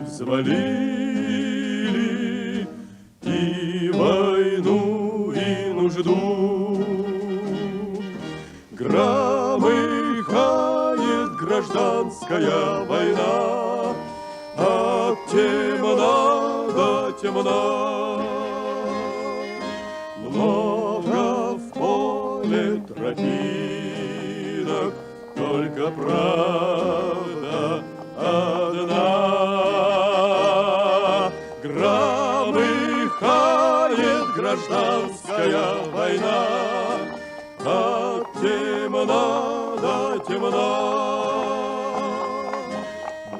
взвалили и войну, и нужду. Громыхает гражданская война, от темна до темна. Много в поле тропинок, только правда одна. Громыхает гражданская война, от темна до темна.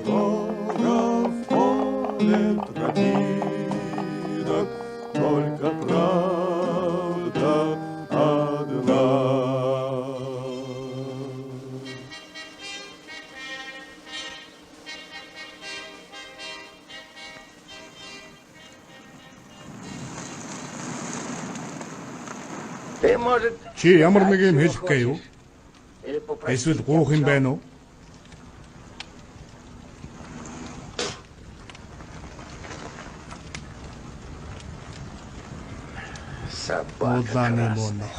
Много в поле тропинок, только правда одна. Чи ямар нэг юм хэлэх гээв? Эсвэл гурах юм байна уу? Улааны монох.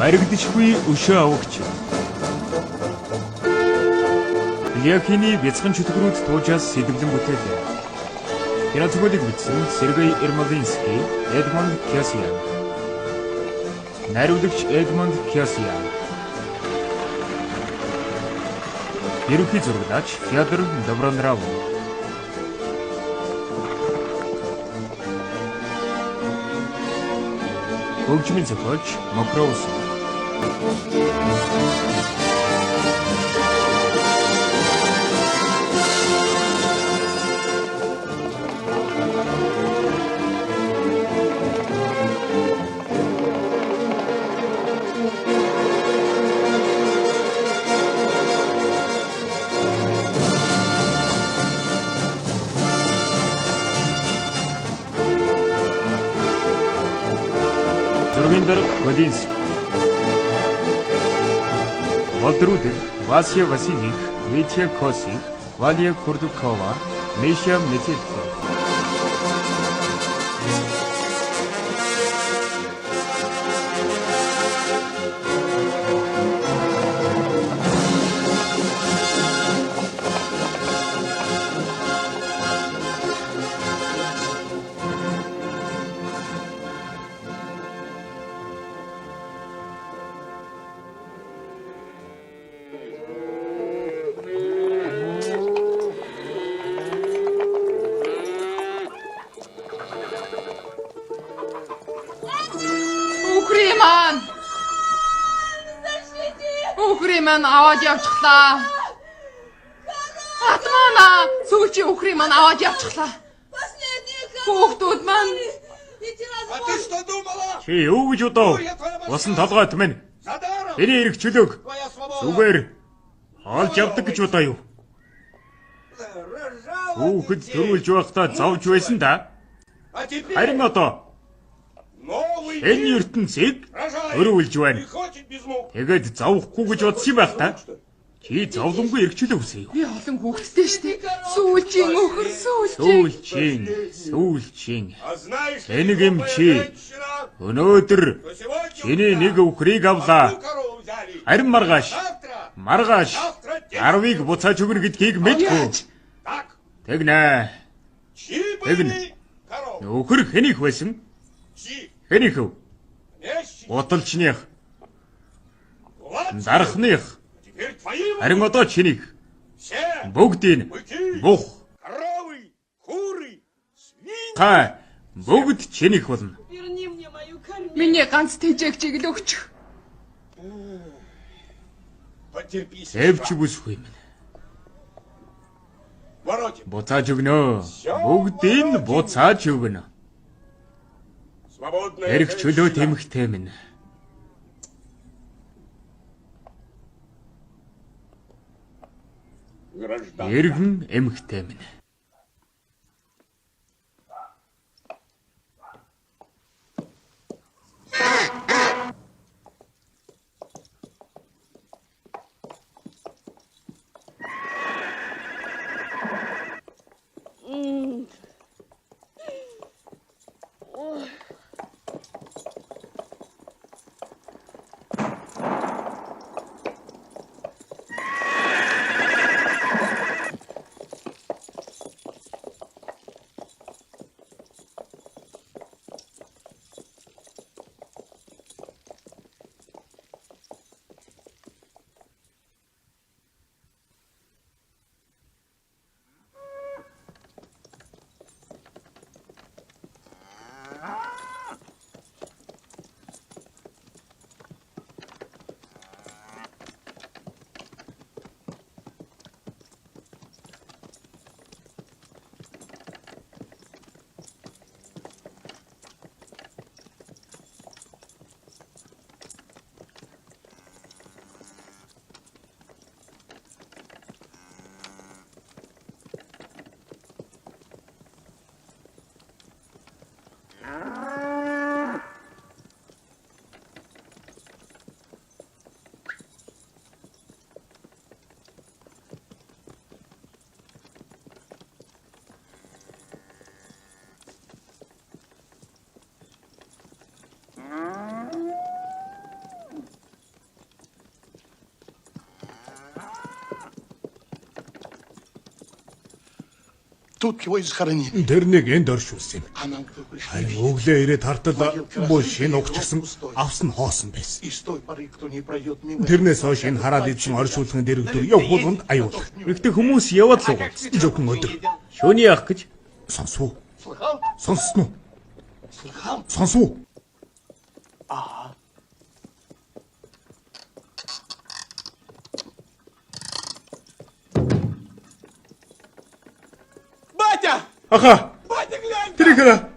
Маригдчихгүй өшөө авагч. Ляхины бяцхан чөтгөрүүд туужаас сэдвлэн бүтээлээ. Киноцгоолыг бичсэн Сергей Ермолинский, Эдмонд Кясян. Найруулагч Эдмонд Кясян. Ерөнхий зурагч Федор Добронравов. Хөгжмийн зохиолч Мокроус. Зургиндар Годинск. Волдрудер, Васия Васильев, Витя Косик, Валия Курдукова, Миша Метельцов. Өхрийн аваад явчихлаа. Атмана сүүчийн өхрийн маань аваад явчихлаа. Хүүхдүүд маань Чи юу гэж удаа? Усан толгойд минь. Эний эрх чөлөөг зүгээр олж явдаг гэж удаа юу? Хүүхэд төрүүлж байхдаа зовж байсан да. Харин одоо энэ ертөнцийг өрөвлж байна. Тэгээд зовхгүй гэж бодсон юм байх та. Чи зовлонгүй эрх чөлөө хүсэе. би олон хүүхэдтэй штэ. Сүүлчийн өхөр Сүүлчийн. Энийг юм чи өнөөдөр чиний нэг өхрийг авлаа. Харин маргааш 10-ыг буцааж өгнө гэдгийг мэдгүй. Тэгнэ. Өхөр хэнийх байсан? Хэнийх вэ? Бодолчных. Дарахных. Харин одоо чинийг Бүгдийг бух. Та бүгд чинийх болно. Миний ганц тэжээгчийг л өгчих. Эвч бүсгүй минь. Буцааж өгнө. Бүгдийг буцааж өгнө. Эрх чөлөө тэмхтэй минь. Эргэн эмхтэй минь. Тут его и схоронили. Тэр нэг энд оршуулсан юм. Харин өглөө ирээд хартал буу шинэ угчсан авсан хоосон байсан. И с той поры, кто не пройдет мимо... Тэрнээс хойш энэ хараад идсэн оршуулгын дэрэгдүр яв болгонд аюул. Ихтэй хүмүүс яваад суугаад. Зөвхөн өдөр. Шөний ах гэж. Сонсов. Слыхал? Сонссноо. Слыхал? Сонсов. Батя! Аха. Батя, глянь! Тэр ихэ.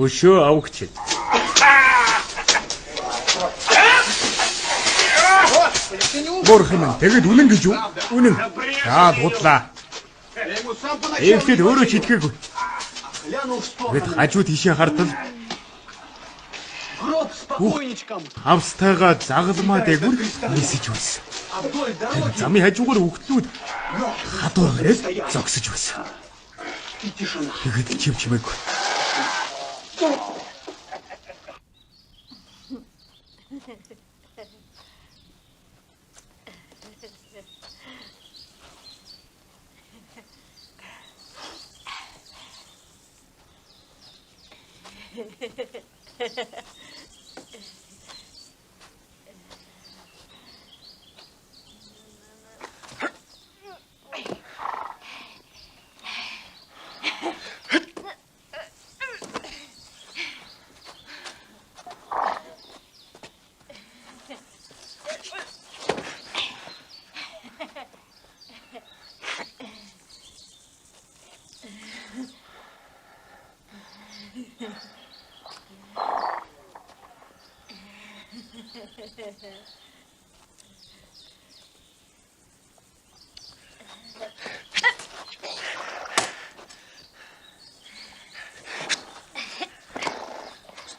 Өшөө авахч. Борхон минь тэгэд үнэн гэж юу? Үнэн. За дудлаа. Эхлээд өөрөө ч итгээггүй. Тэгэд хажуу тийшээ хартал хавстайгаа загалмаа дээгүр нисэж байсан. Замын хажуугаар өгтлүүд хадуур ирээд зогсож байсан. Тэгэд чимээгүй.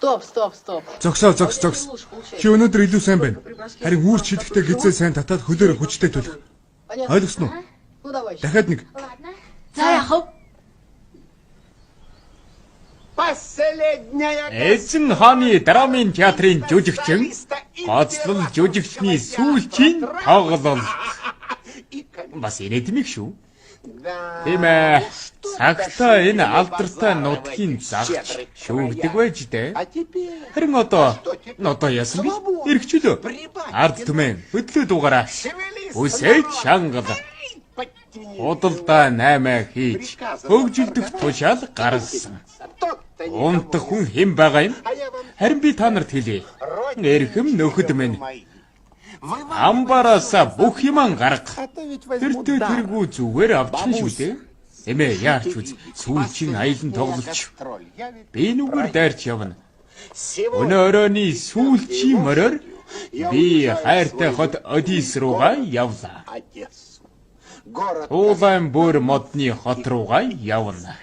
Стоп. Зогс. Чи өнөөдөр илүү сайн байна. Харин үүрч шидэхдээ гизээ сайн татаад хөлөөр хүчтэй төлөх. Ойлгосноо? Ну давай. Дахиад нэг. За яхав. Эзэн хааны драмын театрын жүжигчин гоцлол жүжигчний сүүлчийн тоглолт. Бас инээдмиг шүү. Тийм ээ. Цагтаа энэ алдартай нутгийн загч шүүгдэг байж дээ. Харин одоо яасан бэ? Иргэчлөө. Ард түмэн хөдлөө дугаараа. Үсэж шангал. Худалдаа 8 хийж хөгжилдөх тушаал гаргасан. Унтах хүн хэн байгаа юм? Харин би та нарт хэлье. Эрхэм нөхөд минь. Амбараасаа бүх юман гарга. Тэргүү зүгээр авчихна шүү дээ. Эмээ яарч үз. Сүүлчийн аялан тоглолч. Би нүгээр дайрч явна. Өнөөрөөний сүүлчийн мороор би хайртай хот Одис руугаа явлаа. Улаан бүр модны хот руугаа явна.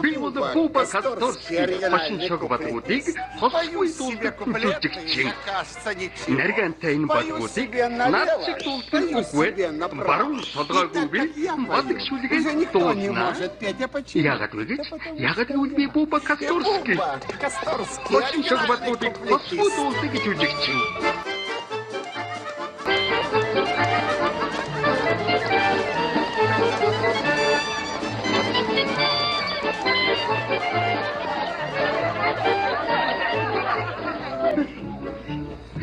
Би Буба Касторский машин шогбатгуудыг хосгүй дуулдаг жүжигчин. Наргантай энэ батгуудыг наад шиг дуулдаг үгүй. Баруун толгойгүй би бадаг шүлгээс дуулна. Ягаад гэвэл би Буба Касторский. Машин шогбатгуудыг хосгүй дуулдаг жүжигчин.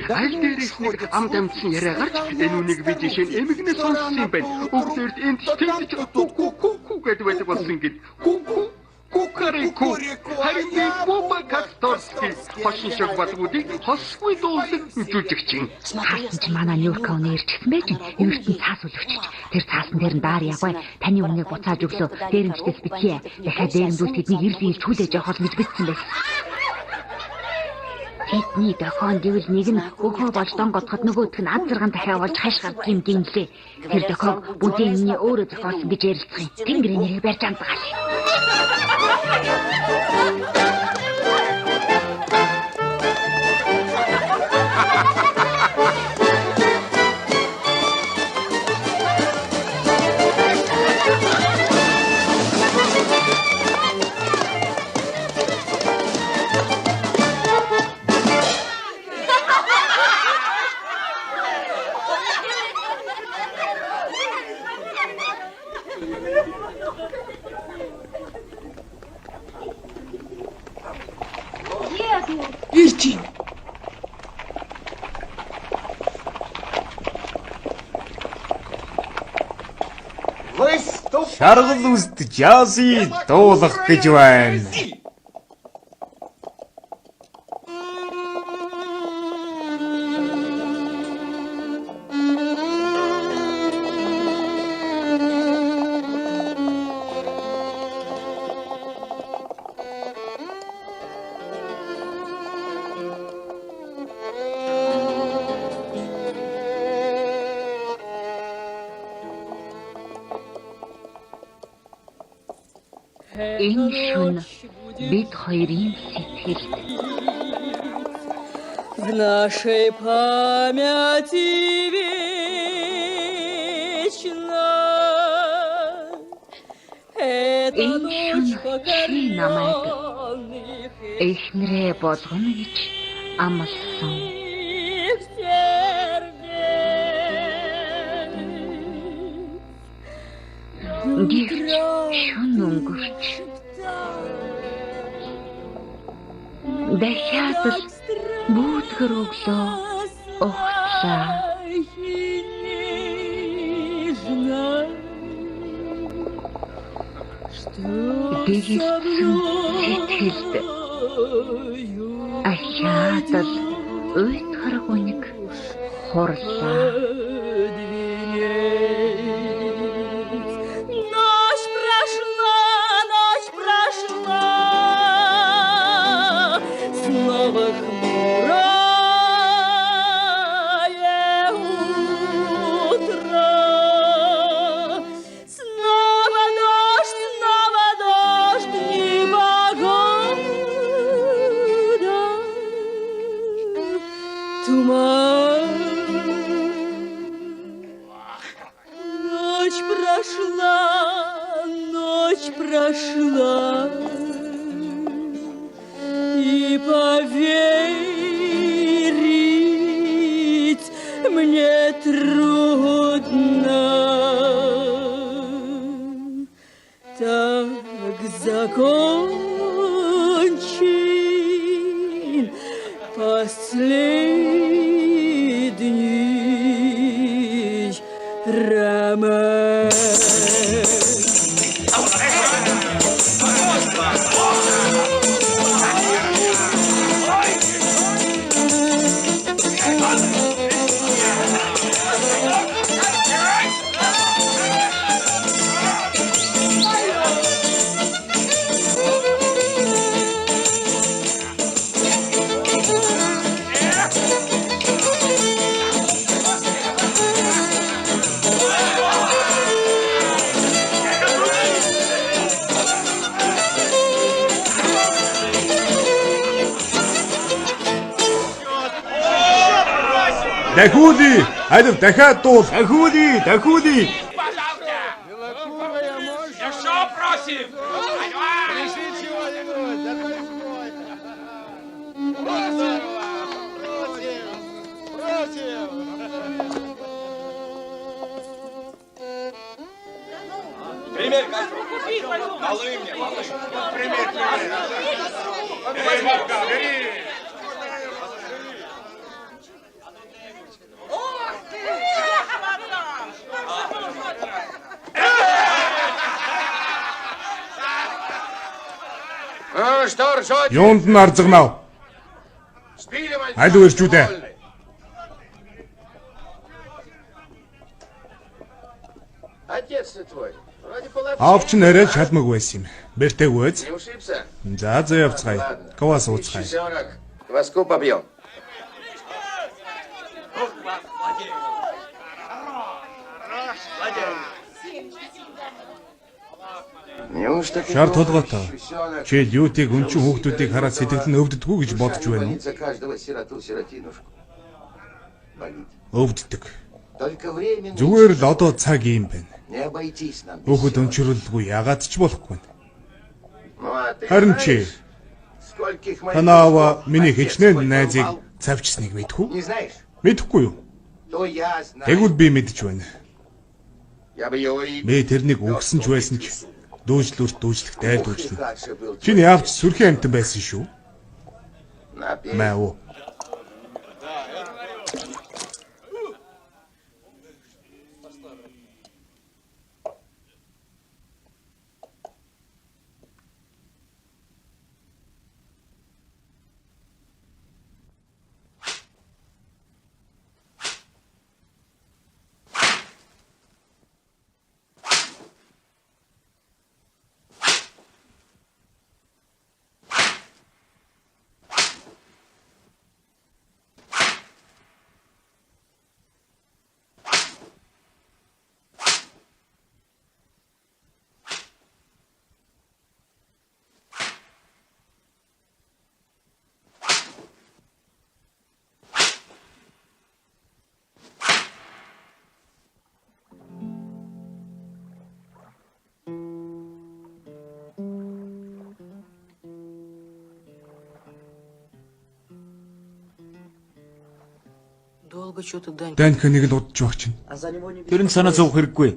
Аль дээрээс нэг ам дамжсан яриа гарч энэ үнийг би жишээ нь эмгэнэ сонссон юм байна. Өглөөрд энд тэмдэж ку гэдэг байдаг болсон гэд. Кукареку. Харин би Буба Касторский хошин шиг батгуудыг хосгүй дуулдаг жүжигчин. Хаасан ч манай Нью-Йорк оноо ирчихсэн байж ертөнд цаас үлгчиж. Тэр цаасан дээр нь даар ягвай таны өмнөг буцааж өглөө дээрэмчдээс битгий. Дахиад дээрэмдүүл тэднийг ирж хүлээж авах гэж бичсэн байсан. Тэдний дохоон дэвэл нэг нь өгөө болж донгодоход нөгөөх нь ад зургаан дахиад болж хаш гардаг юм гинлээ. Тэр дохоог бүдийн миний өөрөө зохиолсон гэж ярилцсан юм. Тэнгэрийн нэрийг барьж амтгаал. Ирчин. Шаргал үст жази дуулах гэж байна. Энэ шүн бид хоёрын сэтгэлд в нашей памяти вечно. Энэ шүн чи намайг эхнэрээ болгоно гэж амласан. Гэрч шүн өнгөрч дахиад л бүүдгэр өглөө огтлаа. Дэгэлцэн сэтгэлд ахиад л уйтгаргүй нэг хурлаа. последний роман. Дахиули, хайр дахиад дуул. Дахиули. Юунд нь арзагнав? Аль үрчүүдээ? Аавч нь арай шалмаг байсан юм. Бэртэг үз. За явцгаая. Кавас ууцгаая. Кваску побьем. Шар толгойтой. Чи юутыг өнчин хүүхдүүдийг хараад сэтгэл нь өвддөггүй гэж бодож байна уу? Өвддөг. Зүгээр л одоо цаг юм байна. Хүүхэд өнчрөлгүй ягаад ч болохгүй. Харин чи танаа миний хичнээн найзыг цавчсныг мэдхүү? Мэдхгүй юу? Тэгвэл би мэдж байна. Би тэрнийг өгсөн ч байсан ч дүүжлүүрт дүүжлэх дайлдуулна. Чиний яавч сүрхэн амтан байсан шүү. Маа. Данька нэг л удаж байх чинь. Тэр нь санаа зовх хэрэггүй.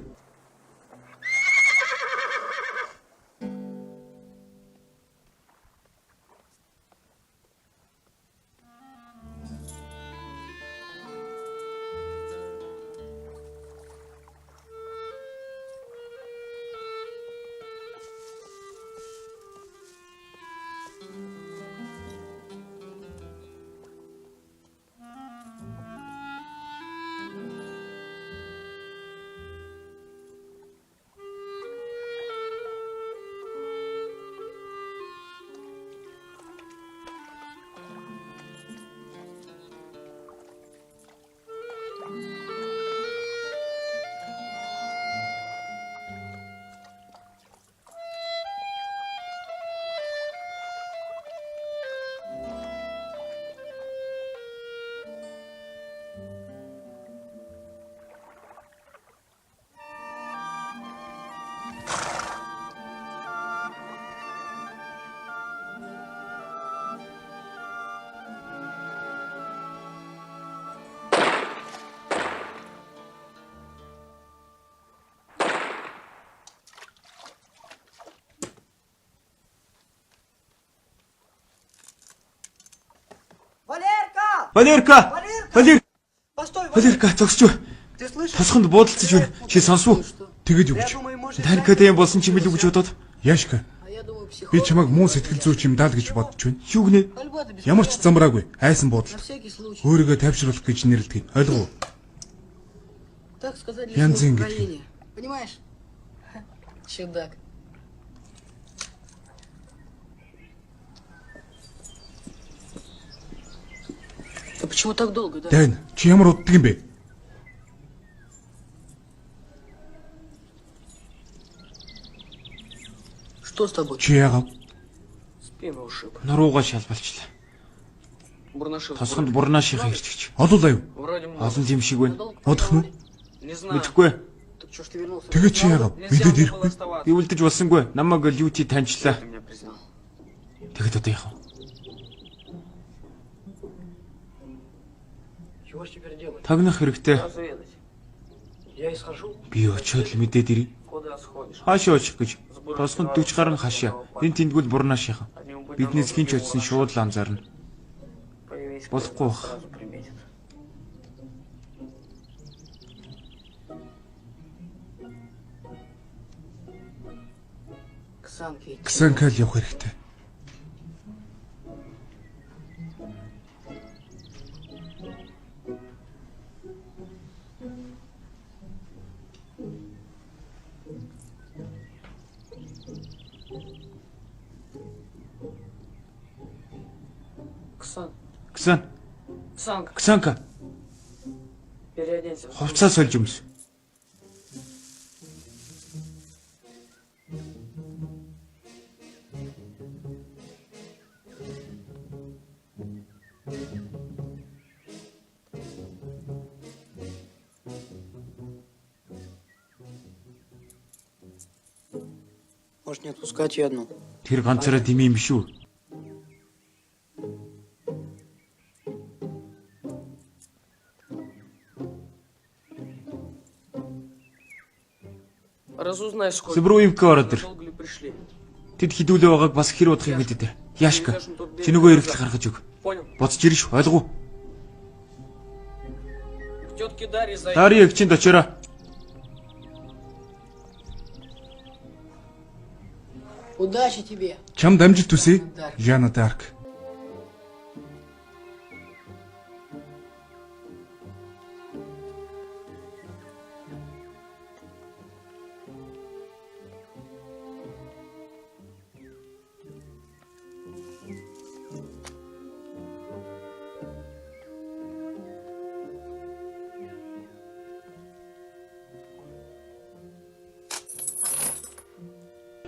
Валерка зогсож бай. Тосгонд буудалцаж байна. Чи сонсов уу? Тэгэд юу гэж? Таникатай юм болсон ч юм уу гэж бодоод. Яшка. Би чамайг муу сэтгэл зүйч юм даа л гэж бодож байна. Юу гинэ? Ямар ч замраагүй. Айсан буудал. Өөрийгөө тайвшруулах гэж нэрлэдэг. Ойлгов уу? Так сказали Янзын в гэдэг. Украине. Понимаешь? Чудак. Ты почему так долго, да? Дайн, чи ямар уддаг юм бэ? Что с тобой? Чи яагаад? Спину ушиб. Нуруугаа шалбалчлаа. Бурнашев. Тосгонд бурнаашийнхаа ирчихэж. Олуулаа юу? Вроде Олон юм шиг байна. Удах нь? не знаю. Мэдхгүй. Так что ж ты вернулся? Тэгээ чи яагаад? Мэдээд ирэхгүй. Би үлдэж болсонгүй. Намайг л юути таньчлаа. Ты меня признал. Тэгэд одоо яах вэ? Чего ж теперь делать? Тагнах хэрэгтэй. Разведать. Я и схожу. Би очиод л мэдээд ирье. Куда сходишь? Хаашаа очих гэж. Тосгонд 40 гаруй хашаа. Энд тэндгүүл бурнаашийнхаа. Биднээс хинч очсон шууд л анзаарна. Появись. Болохгүй бах. Сразу приметит. Ксанки. Ксанкал явах хэрэгтэй. Ксан. Ксан, Ксанка. Ксанка. Переоденься. Хувцас сольж өмс. Может, не отпускать ее одну? Тэр ганцаараа дими юм шүү. Разузнай, сколько. Сибруевка ороод ир. Долго ли пришли? Тэд хідүүлээ байгааг бас хэр удах юм гэдэг дээр. Яшка. Чи нөгөө эргэлт гаргаж өг. Понял. Боцож ирж ойлгов. К тетке Дарье зайди. Дарья эгчинд очоорой. Удачи тебе. Чам дамжиж төсөө. Жана Дарк.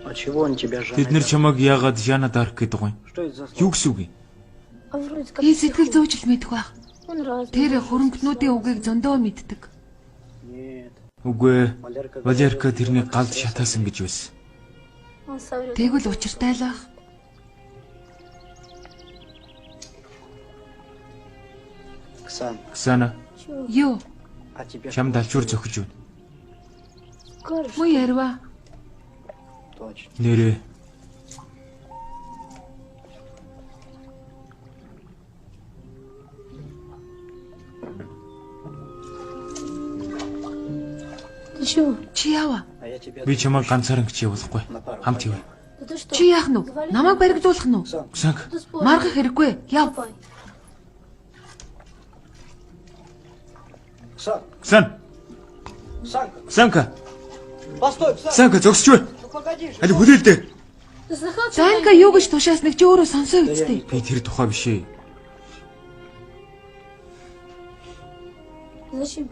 А чего он тебя жалует? Тэд нэр чамайг яагаад Жана Дарк гэдэг юм? Что это за слово? Юу гэсэн үг юм? Би сэтгэл зүйчил мэдэх байх. Тэр хөрөнгөнүүдийн үгийг зөндөө мэддэг. Нет. Үгүй ээ. Валерка тэрний галд шатаасан гэж байсан. Тэгвэл учиртай л байх. Ксан, Ксана, Юу? а тебе чам далчуур зөхөж байна. Муу ярва. точно. Нэрээ. Чи яава? А я тебя... Би чамайг ганцаараа хичээ болохгүй. Хамт ивэ. Чи яах нь вэ? Намайг баригдуулах нь уу? Ксанк, Маргах хэрэггүй. Яв. Ксан, Ксан, Ксанка, Ксанка, постой, Ксан, Ксанка зогсож бай. ну погоди же. Али хүлээлдэ. Занка юу гэж тушаасныг чи өөрөө сонсоо үсттэй. Би тэр тухай биш ээ.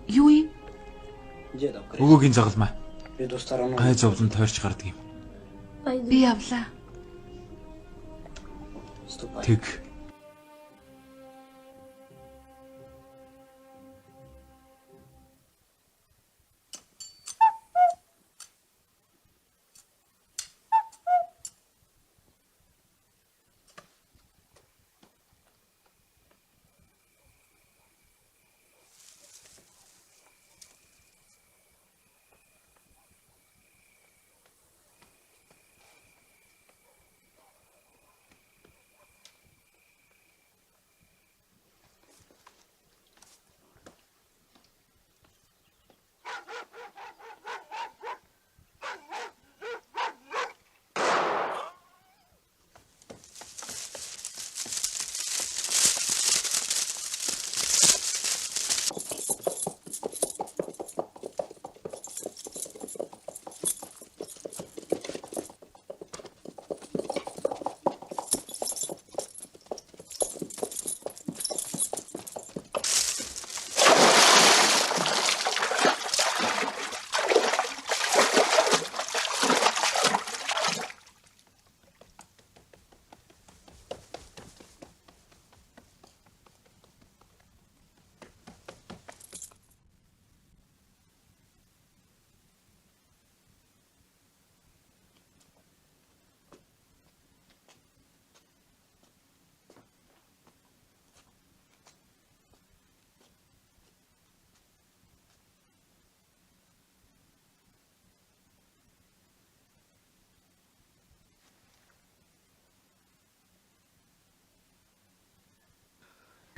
Юу юм? Деда в кресле. Өвөгийн загалмаа. Иду стороной. Гай зовлон тойрч гардаг юм. Би явлаа. Ступай. Тэг.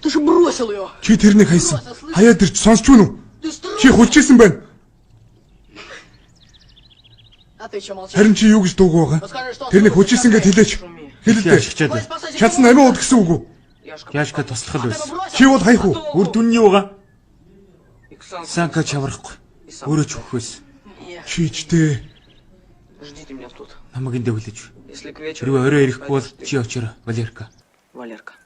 Ты же бросил ее. Чи тэрнийг хайсан. Хаяад ирж сонсч байна уу? Чи хулчихсан байна. А ты что молчишь? Харин чи юу гэж дууг байгаа? Тэрнийг хулчихсан гэд хэлээч. Хэлэлтэй. Чадсан амиа уд гэсэн үг үү? Яшка туслах л байсан. Чи бол хаях уу? Үр дүн нь юу байгаа? Санка чаврахгүй. Өөрөө ч өгөх байсан. Чичтэй. Ждите меня тут. Намайг эндээ хүлээж. Если к вечеру... Хэрвээ орой ирэхгүй бол чи очоор Валерка. Валерка.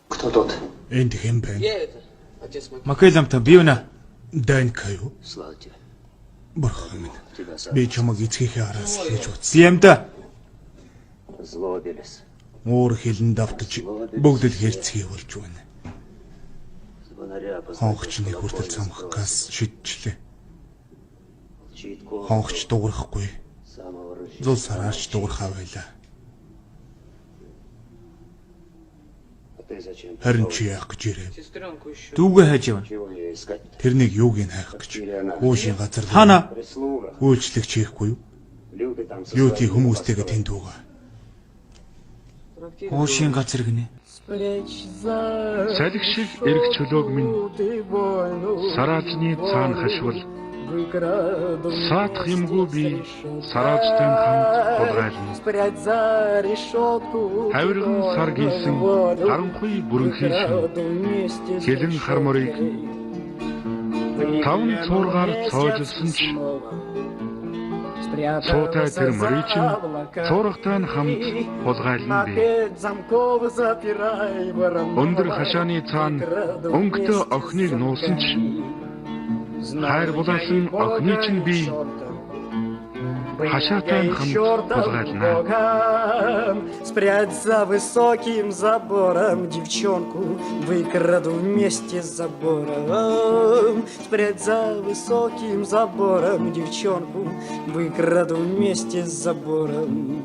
Кто тут? Энд хэм байна? Я это, отец Макей. Макеламта би өнө. Данька юу? Слава тебе. Бурхан минь. Би чамайг эцгийнхээ араас хийж утсан. Зямда. Злобились. Уур хилэн давтаж бүгд л хэрцгий болж байна. Звонаря Хонхчны хүртэл цамхгаас шидчихлээ. Читко. Хонхч дуурахгүй. Самого рыжего. Зул сараач дуурхаа байлаа. А ты зачем? Харин чи яах гэж ирээ? Сестренку еще. Дүүгээ хайж явна. Чего мне искать? Тэрнийг юуг нь хайх гэж. Уушийн газар Хана Прислуга. үйлчлэгч хийхгүй юу? Люди там со Юу тий своими хүмүүстэйгээ тэнд байгаа. уушийн газар гинэ. Салхи шиг эрх чөлөөг минь сараажны цаана хашвал саатах юмгүй би сараажтай хамт тулгайлна. Хавирган сар гисэн харанхуй бүрэнхий шин хилэн харморыг таван цуургаар цоожлсон ч цуутай тэр мөрийн цуургатай нь хамт тулгайлна би. Өндөр хашааны цаана өнгөтэй охиныг нуусан ч хайр булаасан охины чинь би хашаатай нь хамт тулгайлна. Спрячь за высоким забором девчонку, выкраду вместе с забором. Спрячь за высоким забором девчонку, выкраду вместе с забором.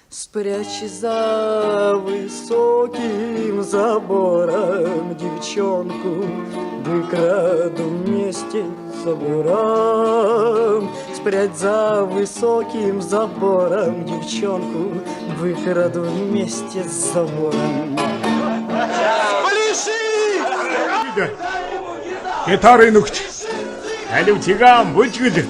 Спрячь за высоким забором девчонку, выкраду вместе с забором. Спрячь за высоким забором девчонку, выкраду вместе с забором. Гитарын өгч. Алив тигам бүжгэл.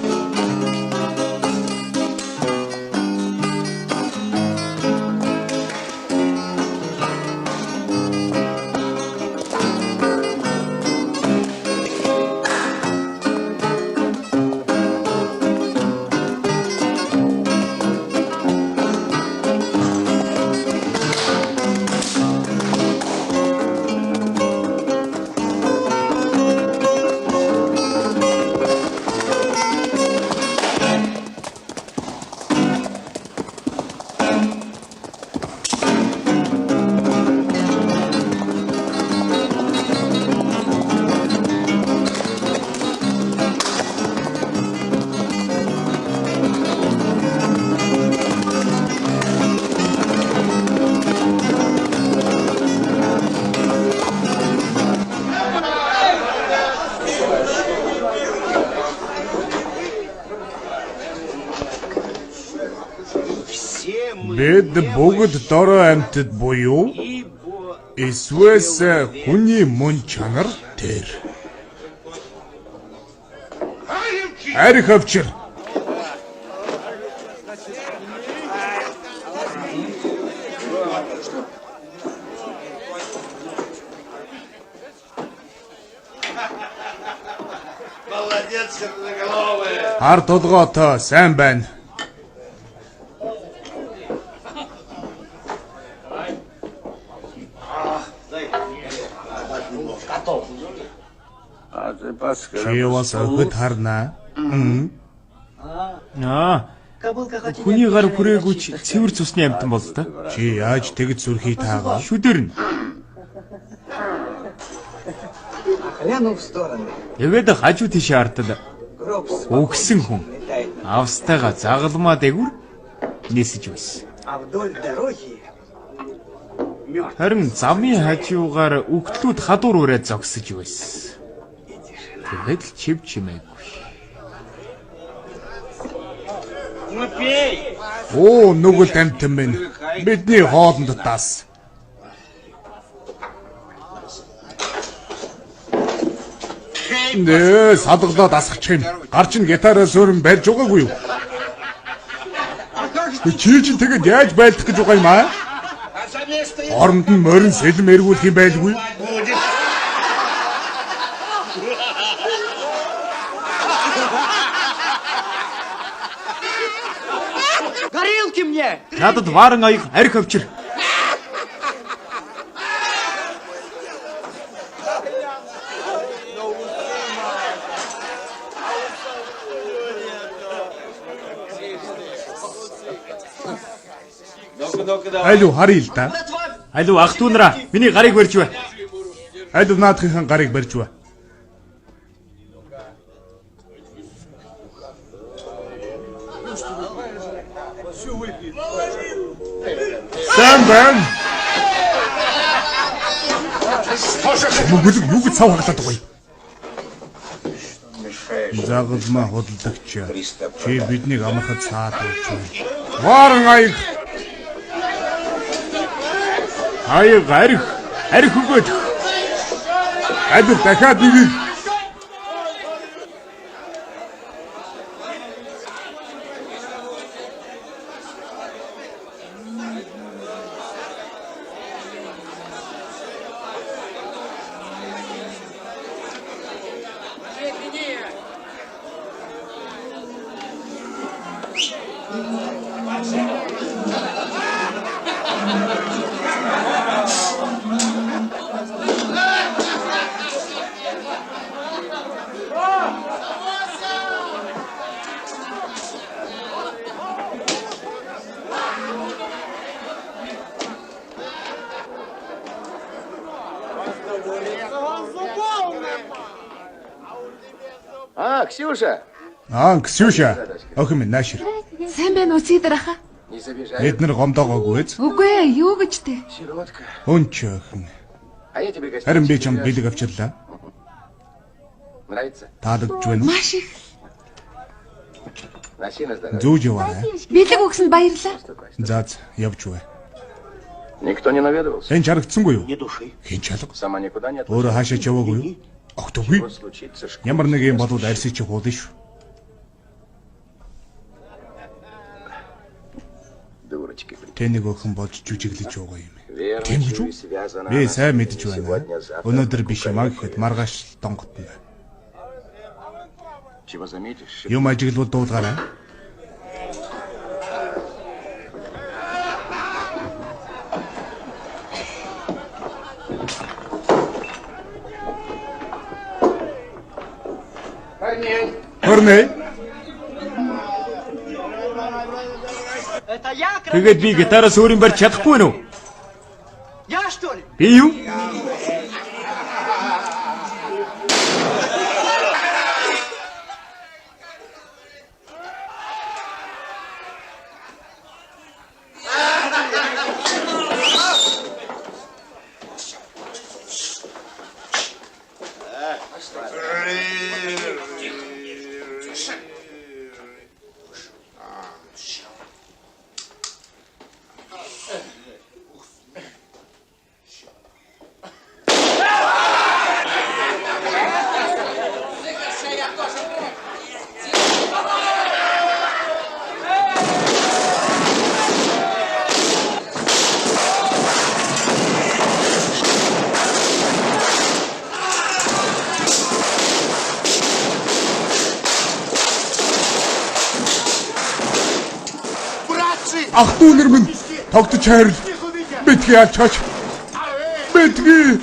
Бид бүгд дорой амьтад буюу эсвэл хүний мөн чанар тэр. Арих авчир. Молодец, черноголовый. Хар толгоотой сайн байна. Чи бас өхөд харнаа. Хүний гар хүрээгүйч цэвэр цусны амтан бол та. Чи яаж тэгж зүрхий таагаа? Шүдэрнэ. Глянув в сторону. Тэгээд хажуу тийшээ ардал өгсөн хүн австайгаа загалмаа дээгүр нээсэж байсан. А вдоль дороги Харин замын хажуугаар өгтлүүд хадуур ураа зогсож байсан. Тэгээд л чив чимээгүй. Оо, нүгэл амтан минь. Бидний хоолнд тас. Нэ, садглаад асгачих юм. Гарч ин гитараа суурин барьж байгаагүй юу? Чи тэгээд яаж байлдах гэж байгаа юм аа? Оронд нь морин сэлэм эргүүлэх юм байлгүй. горелки мне! Надад варан аяг арх авчир. Алуу харъя л да. Алуу ах түүнраа миний гарыг барьж бай. Алуу наадхын гарыг барьж бай. Сайн байна. Мөгөл юу гэж цав хаглаад байгаа юм? Загалмаа худалдагч. Чи биднийг амархад саад болж байна. Варан аяг. Аяг арх өгөөд. Алуу дахиад нэг. Ксюша. Ксюша. Охин минь наашир. Сайн байна уу Сидраха? Эд нар гомдоогоогүй ээ. Үгүй ээ, юу гэж те? Өнч охин. Харин би чам бэлэг авчирлаа. Таалагдж байна уу? Маш их. Зүүж яваа. Бэлэг өгсөнд баярлаа. Заац явж бай. Никто не наведывался. Хэн харагдсангүй юу? Ни души. Хэн чалга? Сама никуда не Өөрөө хаашаа ч яваагүй юу? Огтгүй. Ямар нэг юм болоод арьсыг чи хуулна шүү. Тэнийг охин болж жүжиглэж байгаа юм. Тийм гэж үү? Би сайн мэдэж байна. Өнөөдөр биш юмаа гэхэд маргааш донготно. Юм ажиглал дуулгаарай. Хөрнэй. Тэгээд би гитараа суурин барьж чадахгүй нү? Я что ли? Би юу? Ах дүүнэр минь тогтож хайрл. Битгий алчаач. Битгий.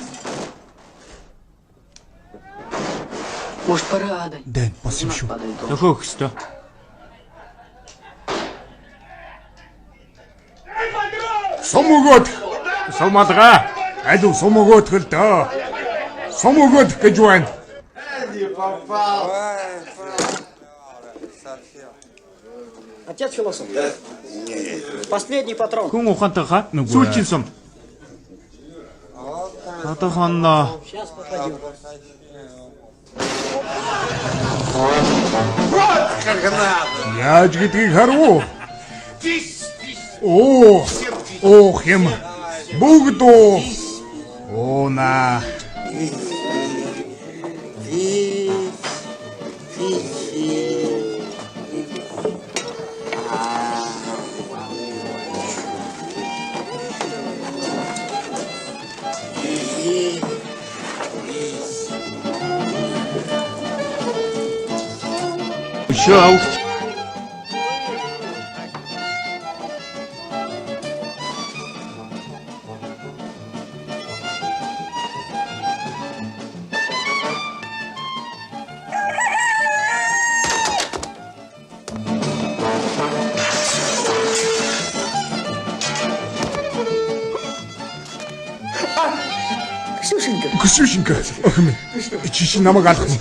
Может, пора, Ада? Дэн, бас юм шүү. Төхөөх ёстой. Сум өгөөд. Сум алгаа. Алуу сум өгөөд хэл дөө. Сум өгөөд гэж байна. Отец философ. Последний патрон. Хүн ухаантай хаа? Сүүлчийн сум. Одоохондоо Сейчас попадем. Яаж гэдгийг харав? Оо хэм. Бүгд оо на. шоу. Ксюшенька, ох минь. Чи намайг алах юм.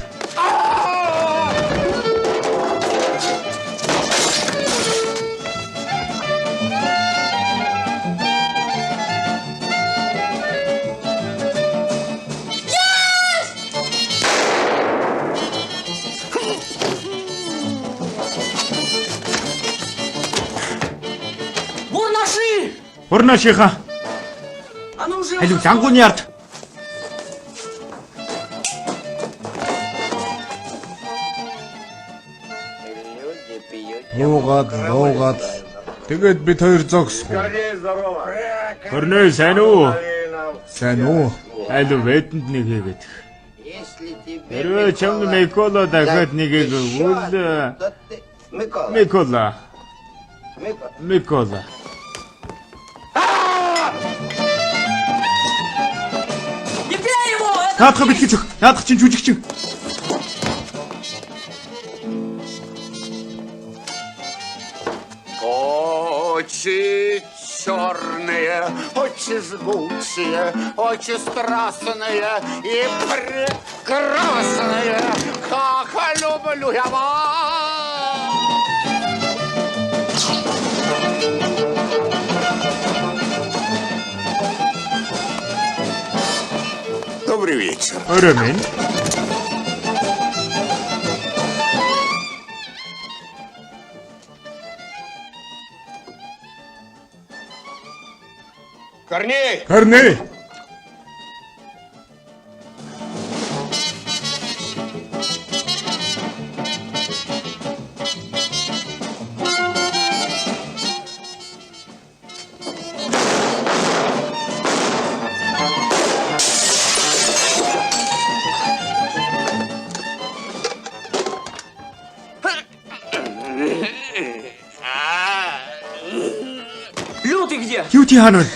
Бурнаши! Бурнашиха. Она уже... Алуу лангууны ард. Луугаад тэгээд бид хоёр зогсов. Хөрнөө сайн уу? Сайн уу? Алуу ведэнд нэг хийгээд. Хэрвээ чамд Микола дахиад нэг өгвөл Микола. Не бей его! Наадах битгий зүг. Наадах чинь жүжигчин. Очи черные, очи жгучие, очи страстные и прекрасные, как люблю я вас. Добрый вечер. Орёмэн. Корней! Корней! Лютый где? Юути хаана вэ?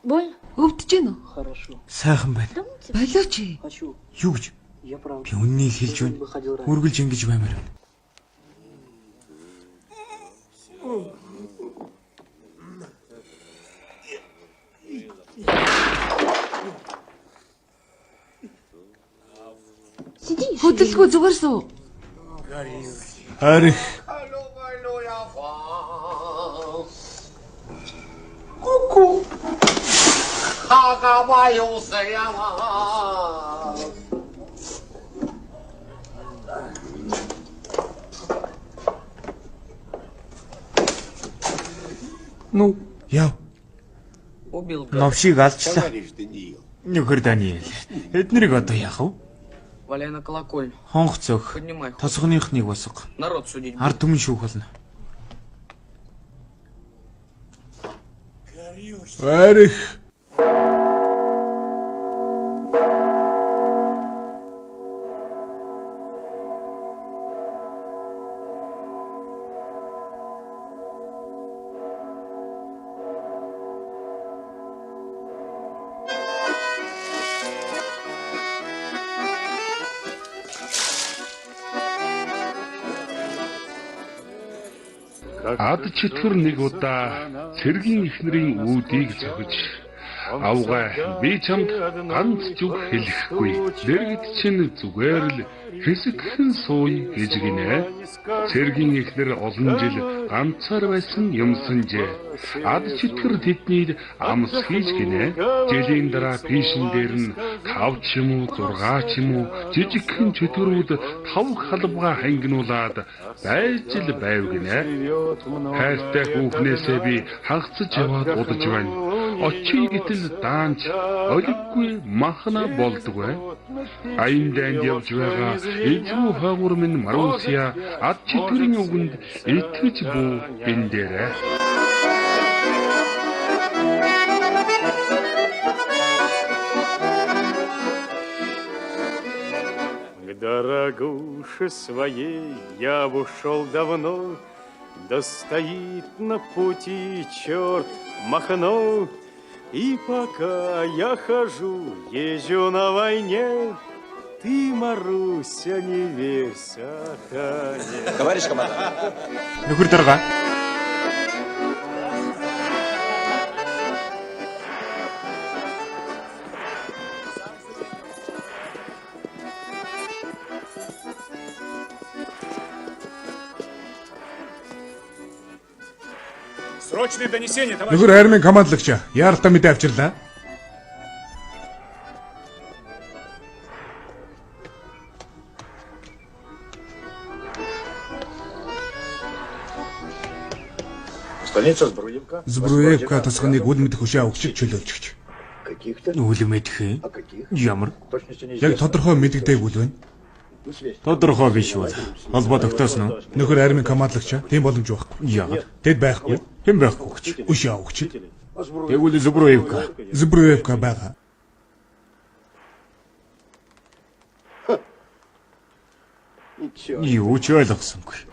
Өвдөж гин үү? Сайхан байна. Болооч. Юу гэж? Би үннийг хэлж байна. Үргэлж ингэж баймаар байна. Хөдөлгөө зүгээр суу. Арих. Ку-ку. Хагаваюсая. Ну, яв. Убил. Новшиг алчлаа. Нөхөр Даниэл. Эднэрийг одоо яах вэ? Валяй на колокольню. Хонх цог. Тосгоныхныг босго. Народ судить. Ард түмэн шүүх болно. Арих. Ад чөтгөр нэг удаа цэргийн эхнэрийн үүдийг зогж авгаа би чамд ганц зүг хэлэхгүй дэргэд чинь зүгээр л хэсэгхэн сууя гэж гинэ. Цэргийн эхнэр олон жил ганцаар байсан юмсанжээ. Ад чөтгөр тэднийг амс хийж гинэ. Жилийн дараа пишин дээр нь 5 ч юм уу 6 ч юм уу жижигхэн чөтгөрүүд 5 халбага хангинуулаад байж л байв гинэ. Хайртай хүүхнээсээ би хагцж яваад удаж байна. Очий гэтэл даанч олиггүй махна болдгоо. Аян дайнд явж байгаа эзүү хаагур минь Марусия ад чөтгөрийн үгэнд итгэж буу энэ дээрээ. К дорогуше своей я ушел давно, да стоит на пути черт Махно. И пока я хожу, езжу на войне, ты, Маруся, не верь сатане. Товарищ командир. Нөхөр дарга. Срочное донесение, товарищ. Нөхөр армийн командлагч яаралтай мэдээ авчирлаа. Станица Збруевка. Збруевка тасганыг үл мэдэх хөшөө өгчөж чөлөөлжөгч. Үл мэдэх. Ямар? Яг тодорхой мэдэгдээгүй л байна. Тодорхой биш бол холбоо тогтоосон уу? Нөхөр армийн командлагч тийм боломж байхгүй. Яагаад? Тэд байхгүй. Хэн байхгүй гэж? Өшөө өгч. Тэгвэл Збруевка. Збруевка байгаа. Юу ч ойлгосонгүй.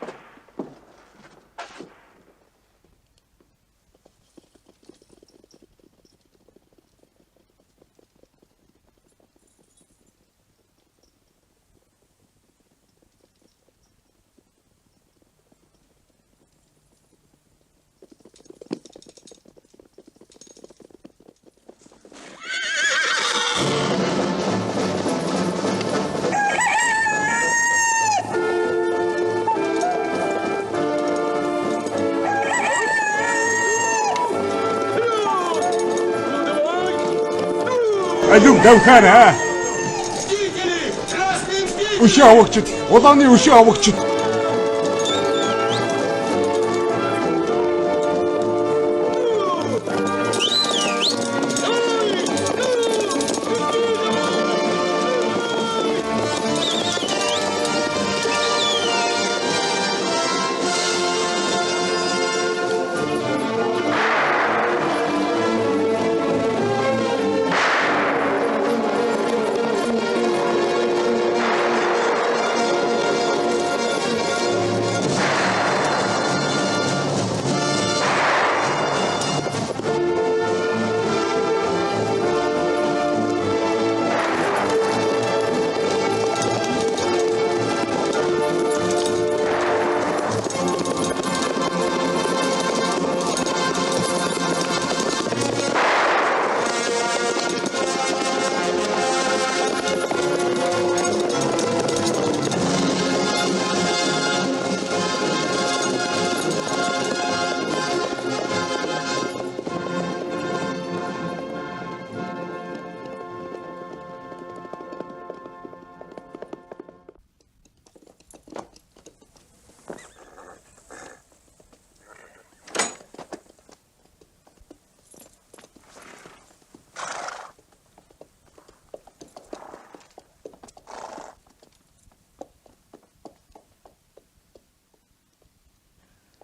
Алюм давхара. Өшөө авагчд, улааны өшөө авагчд.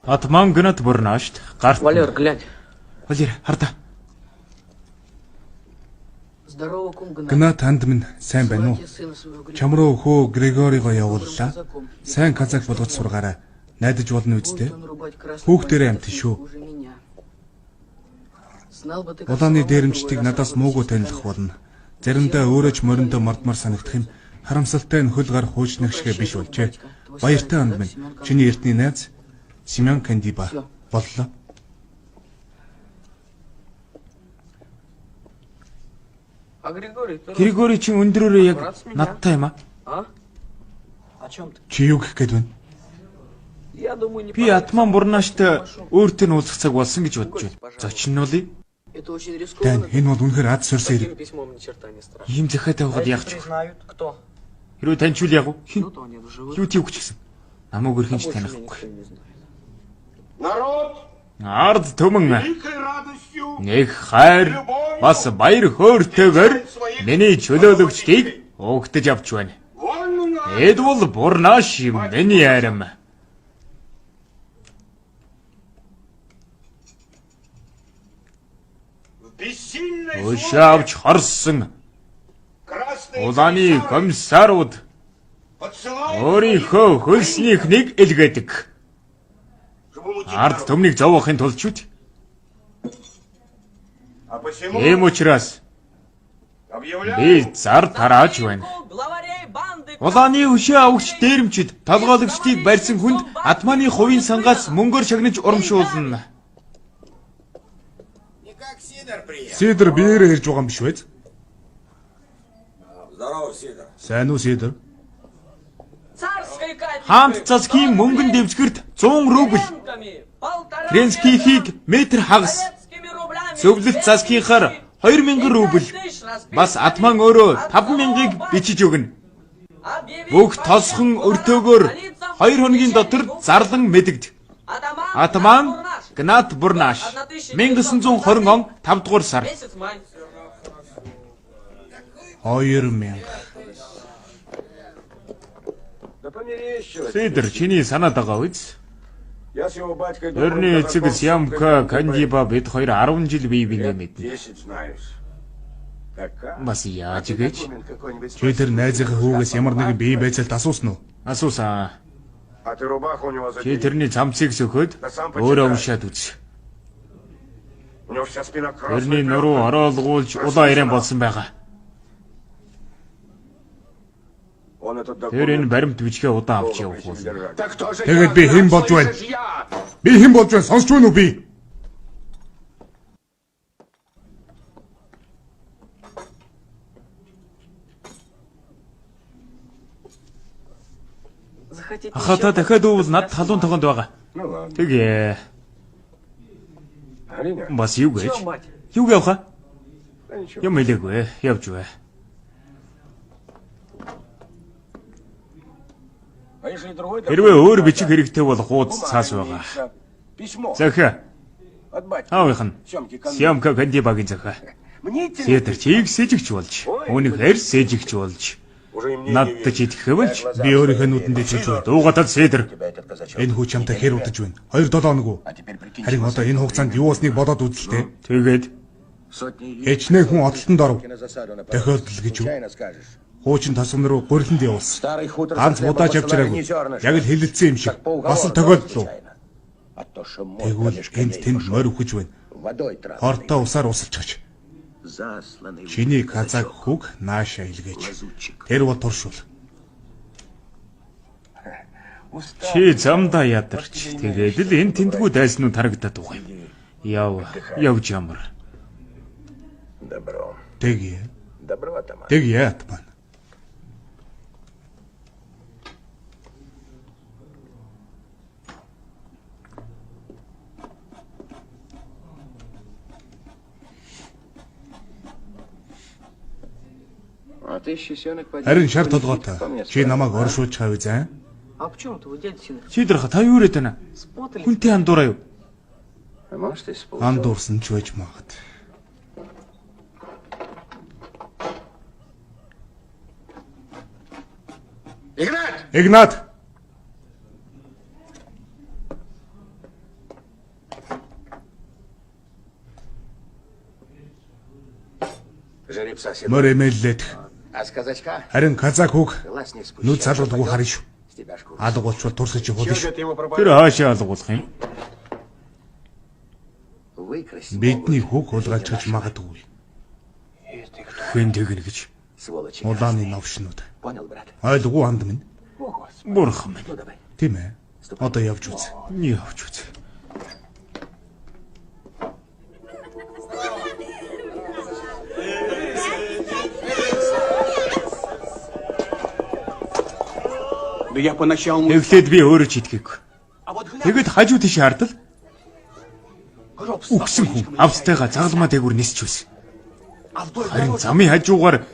Атман Гнат Бурнашт гарт. Валер, глянь. Валер, харда. Здорово, кум Гнат. Гнат танд минь сайн байна уу? Чам руу хөө Григоригоо явууллаа. Сайн казак болгож сургаарай. Найдаж болно үсттэй. Хүүхдэрээ амт шүү. Улааны дээрэмчдийг надаас муугүй танилах болно. Заримдаа өөрөө ч мориндоо мордмор санагдах юм. Харамсалтай нь хөл гар хуучнах шигэ биш болжээ. Баяртай анд минь. Чиний эртний найз Семен Кандиба боллоо. Григорий чинь өндрөөрөө яг надтай юм аа? Чи юу гэх гээд байна? Би Атман Бурнаштай өөртөө нь уулзах цаг болсон гэж бодож байна. Зочин нь болъё. Тань энэ бол үнэхээр ад сорсон хэрэг. Ийм захиатай байгаад яах ч вэ? Хэрвээ таньчул яг уу? Хин? Юу тийв гэж гисэн? Намайг өрхөнч танихгүй. Ард төмөн нэг хайр бас баяр хөөртэйгээр миний чөлөөлөгчдийг угтаж авч байна. Эд бол Бурнаш юм миний арим. Ушаавч хорсон улааны комиссарууд өөрийнхөө хөлснийх нэг илгээдэг. Ард төмнийг зовоохын тулд ч үү? Ийм учраас би зар тарааж байна. Улааны өшөө авагч дээрэмчид толгойлогчдыг барьсан хүнд Атманы хувийн сангаас мөнгөөр шагнаж урамшуулна. Сидор биеэрээ ирж байгаа юм биш үү? Сайн уу Сидор? Хаамт цасхийн мөнгөн дэвсгэрт 100 рубль. Кренскийхийг метр хагас. Зөвлөлт цасхийнхаар 2000 рубль. Бас Атман өөрөө 5000-ыг бичиж өгнө. Бүх тосхон өртөөгөөр 2 хоногийн дотор зарлан мэдэгд. Атман Гнат Бурнаш 1920 он 5 дугаар сар. 2000. Сидор чиний санаад байгаа үз? Өрний эцэг Семка Кандиба бид хоёр 10 жил бие биенээ мэднэ. Бас яаж гэж? Чи тэр найзынхаа хүүгээс ямар нэгэн бие байцаалт асуусан уу? Асуусан. Чи тэрний цамцыг сөхөд өөрөө уншаад үз. Тэрний нуруу ороолгуулж улаан ирээн болсон байгаа. Тэр энэ баримт бичгээ удаан авч явах болно. Тэгээд би хэн болж байна? Би хэн болж байна? Сонсч байна уу би? Ахата дахиад өвөл над талуун тогонд байгаа. Тэгээ. Бас юу гэж? Юу явах вэ? Юм хэлээгүй. Явж бай. Хэрвээ өөр бичиг хэрэгтэй бол хуудас цаас байгаа. Захиа. Аавынх нь Семка Кандибагийн захиа. Сидор чийг сэжигч болж, үүнийхээр сэжигч болж, надад ч итгэх болж, би өөрийнхөө нүдэндээ чилж байна. Дуугатал Сидор. Энэ хүч чамтай хэр удаж байна? 2-7 хоног уу? Харин одоо энэ хугацаанд юу болсныг бодоод үзэлтэй. Тэгээд Эчнээ хүн одолтонд оров. Тохиолдол гэж юу? Хуучин тасгам руу гуриланд явуулсан. Ганц удаач явж байгаагүй. Яг л хилэлцсэн юм шиг. Бас л тохиолдлоо. Тэгвэл энд тэнд морь өгч байна. Хортой усаар усалчихж. Чиний казак хүүг нааша илгээж. Тэр бол туршуул. Чи замдаа ядарч. Тэгээд л энэ тэндгүү дайснуу тарагдаад байгаа юм. Явж ямар. Тэгэ. Тэгэ Атман. Харин шар толгойтой. Чи намайг оршуулж хавь заа. А почему ты, дядя Сидор? Сидор та юу яриад байна? Хүнтэй андуураа юу? Андуурсан ч байж магад. Игнат! Игнат! Мөр эмээллэдэх. Харин казак хүүг нүд залгуулгүй харна шүү. Алга болчвол турсаж явуулна шүү. Тэр хаашаа алгуулах юм? Бидний хүүг хулгайлж магадгүй. Хэн тэгнэ гэж. Улааны новшнууд. Ойлгоо анд минь. Бурхан минь. Тийм ээ. Одоо явж үз. Явж үз. Эхлээд би өөрөө ч итгэв. Тэгэд хажуу тийш хардал. Үгсэн хүн австайгаа загалмаа дээгүр нисч байсан. Харин замын хажуугаар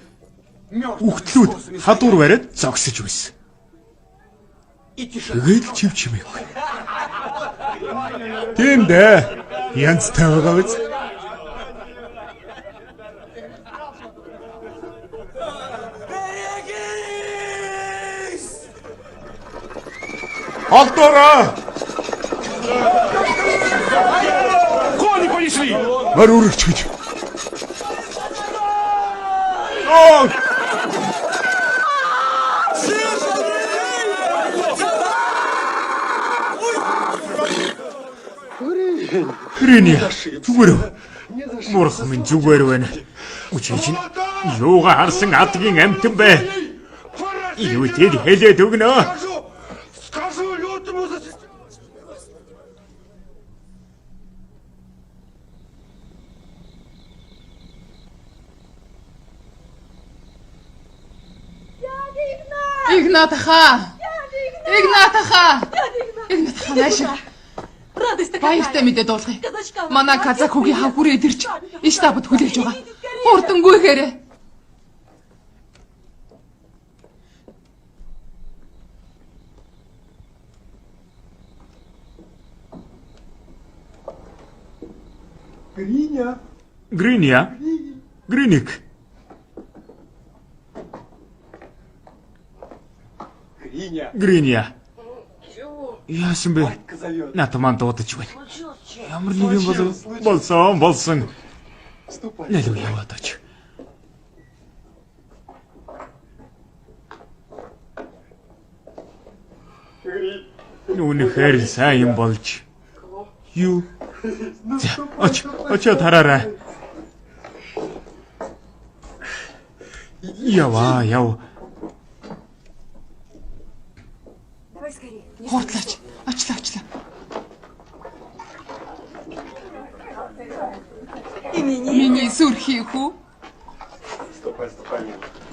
үхтлүүд хадуур бариад зогсож байсан. Тэгээд л чив чимээгүй. Тийм дээ. Янзтай байгаа биз? Алдора! Кони понесли! Марурч гэж. Гриня, зүгээр үү? Бурхан минь зүгээр байна. Үчи чинь юугаа харсан адгийн амтан бай. Юу тэр хэлээд өгнө. Скажу лютому за... Игнатаха! Игнатаха! Игнатаха наашаа. Баяртай мэдээ дуулгая. Манай казак хүүгийн хав хүрээд ирж Иштабад хүлээж байгаа. Хурдангүйхээрээ. Гриня? Гриник? Гриня. Яасан бэ? Натаман дуудаж байна. Ямар нэг юм болсон. Нэлээ яваад оч. Нүнэхээр сайн юм болж. Юу? Очоо тараарай. Яв. Хортлаач. Очлаа. Миний сүрхий хүү.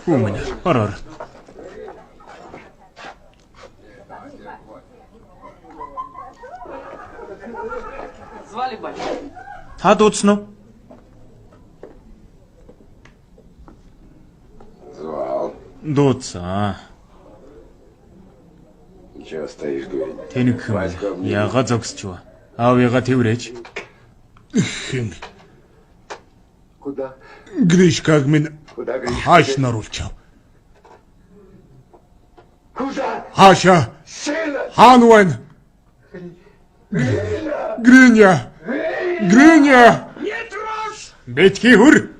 Хүмүн. Ороор. Звали батя. Та дуудсан уу? Звал. Дуудсан. Чего стоишь, говорит? Тэнэг хэм. Яга зогсчва. Аавыга тэврэж. Куда? Гришкаг минь хааш наруулчав. Куда? Хаша. Хаан байна. Гриня. Не трожь! Бэтгий хүр.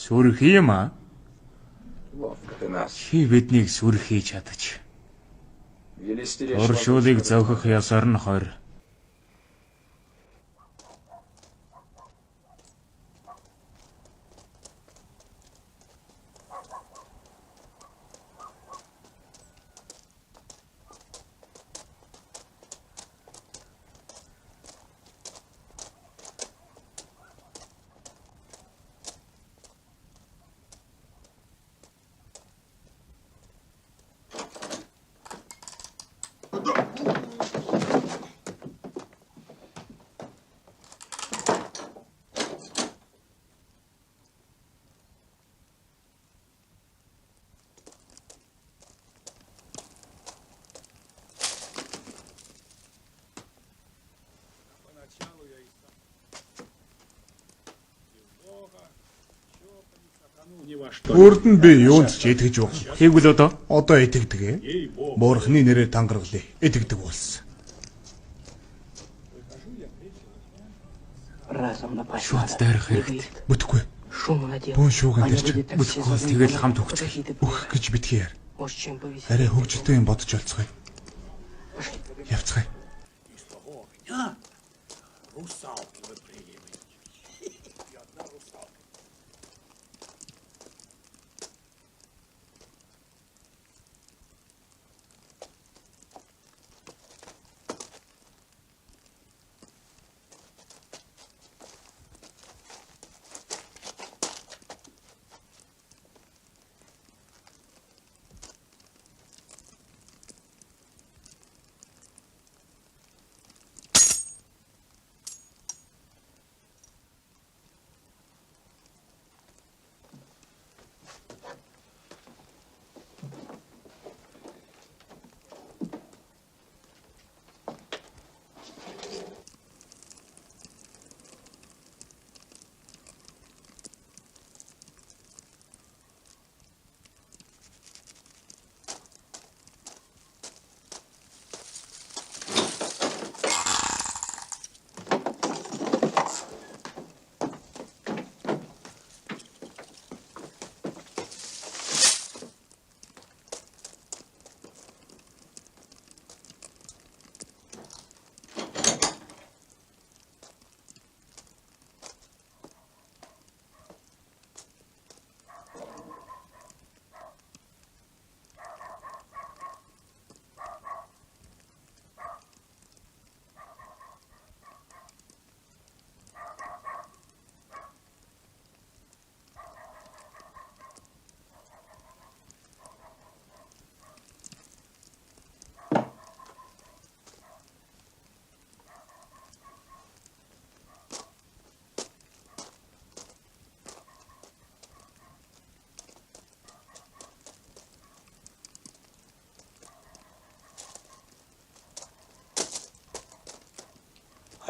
Сүрх юм аа. Чи биднийг сүрх хийж чадаж. Оршуулыг зовхох ясаар нь хойр. Өөрд нь би юунд ч итгэж байгаа. Тэгвэл одоо Итгэдэг. Буурхны нэрээр тангаргалыг итгэдэг болсон. шууд дайрах хэрэгтэй. Бүтэхгүй. Бүүн шууган дэрч Бүтэхгүй тэгэл хамт өгч. Өөх гэж битгий яар. Арай хөвгөлтэй юм бодож олцгоё. Явцгаая.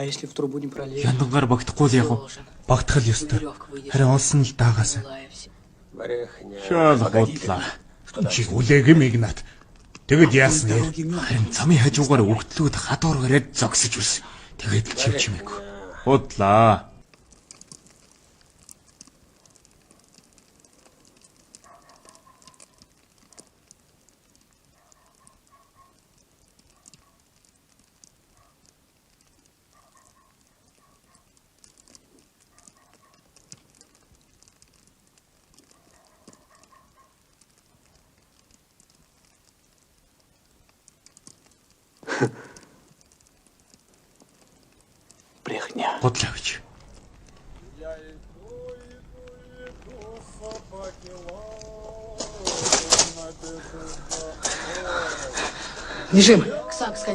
А если в трубу не пролезть? Яндангаар багтахгүй л яг уу. Багтах л ёстой. Харин олсон л даагаас. Шал бодлаа. Чи үлээгэм Игнат. Тэгэд яасан нэр? Харин замын хажуугаар өгтлүүд хадуур гараад зогсож байсан. Тэгээд л чивч юмээг. Бодлаа. Брехня. Бодлаа гэж. Нижим.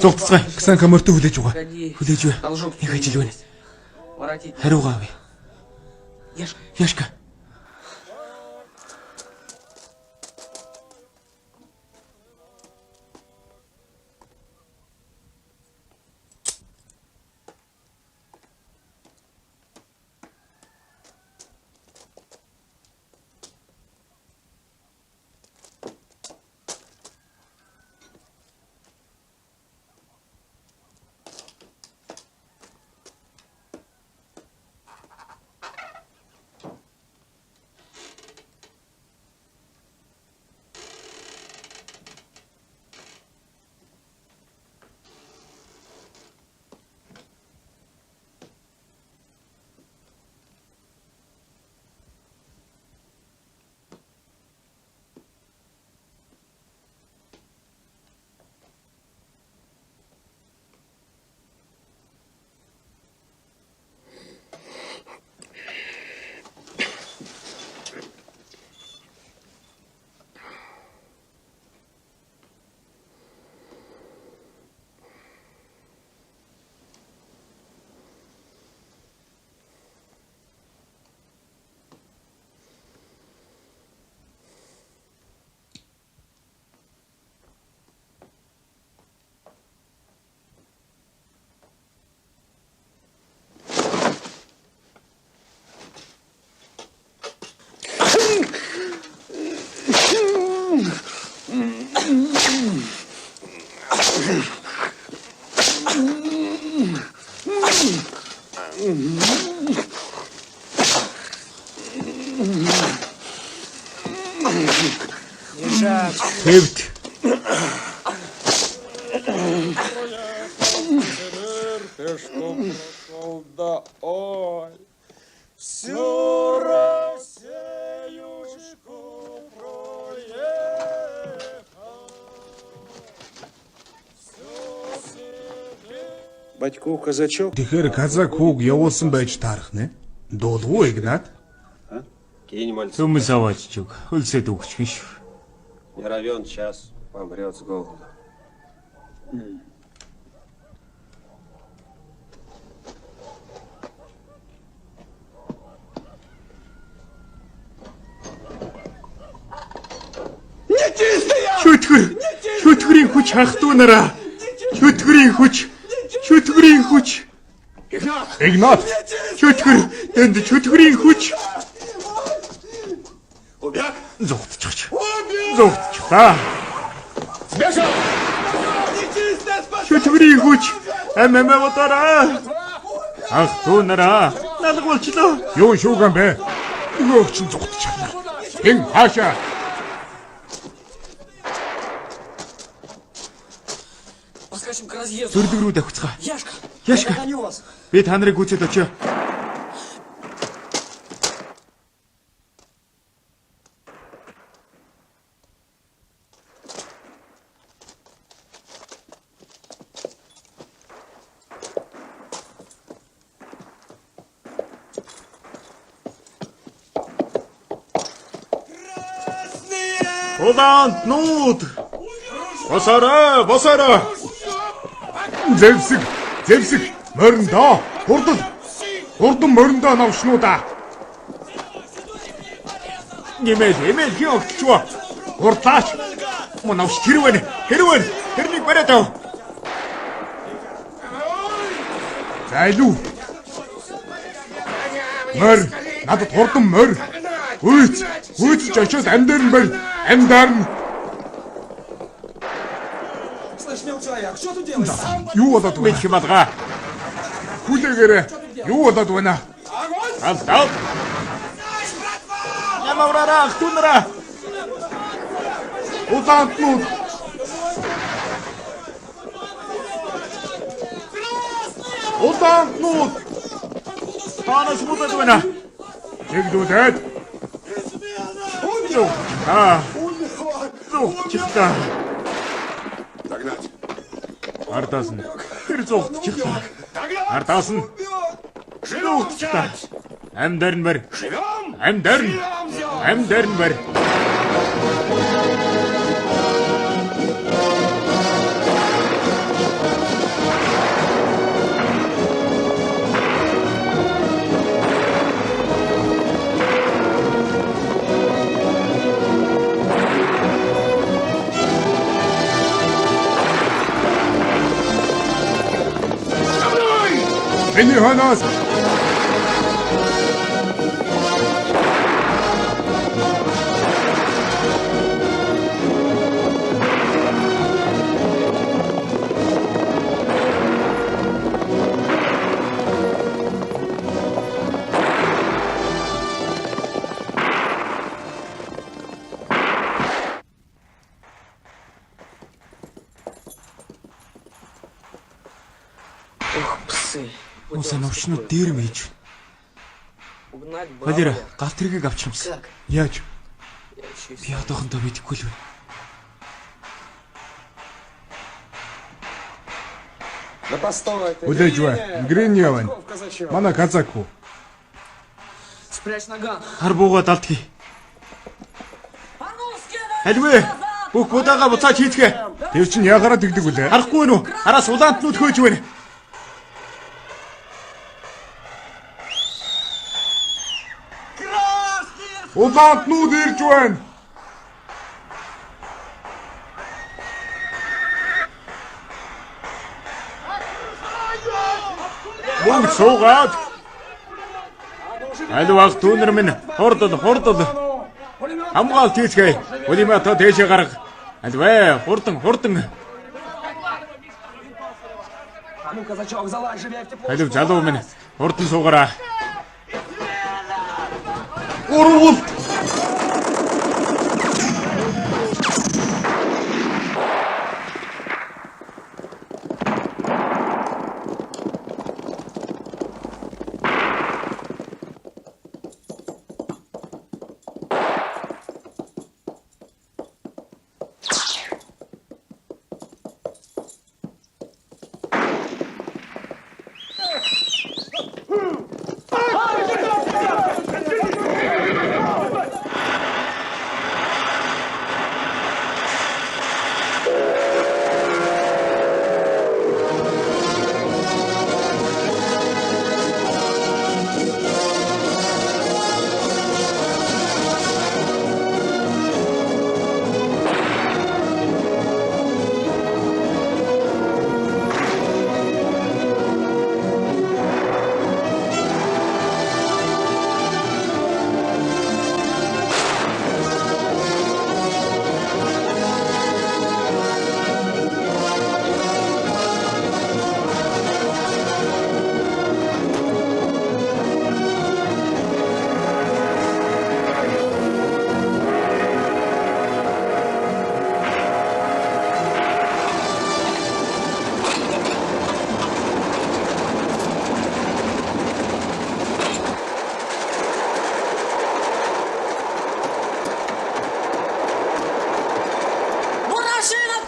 Зогцгоо. Ксанка мөртөө хүлээж байгаа. Хүлээж бай. Нэг ажил байна. Хариугаа авъя. Яшка. Тэвд. Всю Россиюшку Батько казачок. Тэгэхээр казак хүүг явуулсан байж таарах нэ. Дуулгүй Игнат. Цөмс аваач чиг. Хөлсөд өгч гин шүү. Не равен час помрет с голоду. Шүтгэрийн хүч хахтуу нараа. Шүтгэрийн хүч. Игнат. Энд шүтгэрийн хүч. Зогтчих. Зогтчихлаа. Шүтгэрийн хүч. Амамавтараа. Хахтуу нараа. Налгуулчлаа. Юу шүүгэн бэ? Нөгөөч нь зогтчихлаа. Ин хаашаа. Зүрлэг рүү давхицгаа. Яшка. Би та нарыг гүйцэд очиё. Улаантнууд. Босороо. Зевсэг. Мориндоо. Хурдан мориндоо навшнуудаа. Нэмэл хиогчваа. Хурдлаач. Мөн навш тэрвэн. Тэрнийг бариад ав. Зайлуу. Мор. Надад хурдан мор. Үйц очоод амьдаар нь барь. Амьдаар нь. Юу болоод вэ? Химадгаа. Хүлээгээрээ. Юу болоод байна? Алстав. Ямавраа хтунра. Улаантнууд. Танаас муудад байна. Чигдүүлээд. Зогтчихлаа. Ардаас нь. Тэр зогтчихлаа. Ардаас нь. Зогтчихлаа. Амьдар нь барь. Амьдар нь барь. Эний ханаас. Усан овчнууд дээр мэж. Холера галт тэргийг авчихсан. Яаж? Би одоохондоо мэдэхгүй л байна. Үлээж бай. Грин явна. Манай казак хүү. Хар бууга далтгий. Хальвэ. Бүх удаага буцааж хийцгээ. Тэр чинь ягараа дэгдэг үлээ. Харахгүй нү? Араас улаантнууд хөөж байна. Улаантнууд ирж байна. Мөн суугаад. Альваг түүнэр минь хордол. Хамгаалт хийцгээе. Улимато дээшээ гарга. Альвэ, хурдан. А ну, казачок, залазь живее в тепло. Алив залуу минь хурдан суугаараа. Урвал.